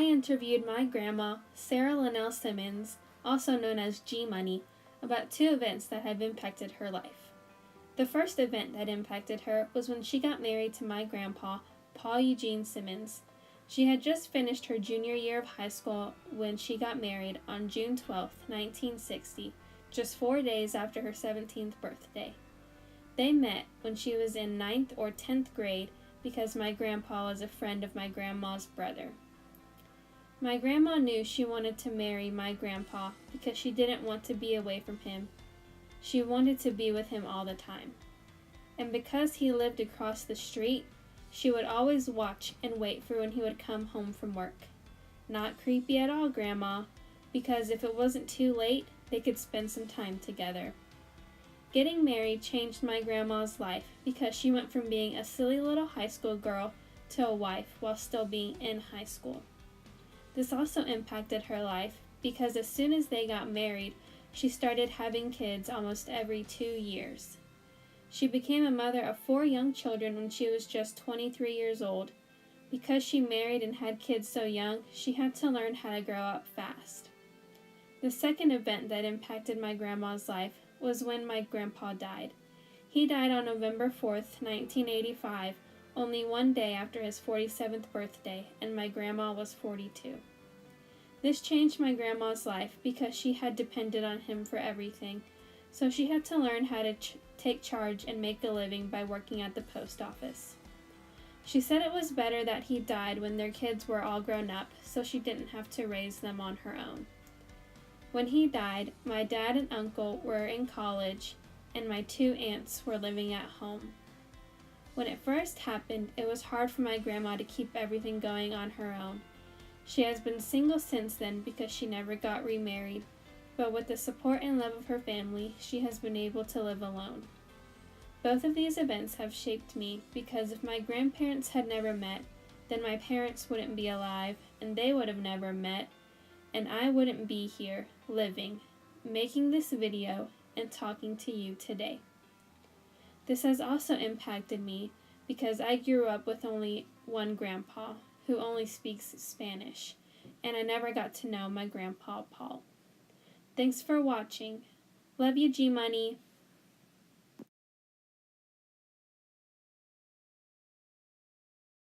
I interviewed my grandma, Sarah Linnell Simmons, also known as G Money, about 2 events that have impacted her life. The first event that impacted her was when she got married to my grandpa, Paul Eugene Simmons. She had just finished her junior year of high school when she got married on June 12, 1960, just 4 days after her 17th birthday. They met when she was in 9th or 10th grade because my grandpa was a friend of my grandma's brother. My grandma knew she wanted to marry my grandpa because she didn't want to be away from him. She wanted to be with him all the time. And because he lived across the street, she would always watch and wait for when he would come home from work. Not creepy at all, Grandma, because if it wasn't too late, they could spend some time together. Getting married changed my grandma's life because she went from being a silly little high school girl to a wife while still being in high school. This also impacted her life because as soon as they got married, she started having kids almost every 2 years. She became a mother of 4 young children when she was just 23 years old. Because she married and had kids so young, she had to learn how to grow up fast. The second event that impacted my grandma's life was when my grandpa died. He died on November 4th, 1985, only 1 day after his 47th birthday, and my grandma was 42. This changed my grandma's life because she had depended on him for everything, so she had to learn how to take charge and make a living by working at the post office. She said it was better that he died when their kids were all grown up, so she didn't have to raise them on her own. When he died, my dad and uncle were in college, and my 2 aunts were living at home. When it first happened, it was hard for my grandma to keep everything going on her own. She has been single since then because she never got remarried, but with the support and love of her family, she has been able to live alone. Both of these events have shaped me because if my grandparents had never met, then my parents wouldn't be alive, and they would have never met, and I wouldn't be here, living, making this video, and talking to you today. This has also impacted me because I grew up with only one grandpa, who only speaks Spanish, and I never got to know my grandpa Paul. Thanks for watching. Love you, G Money.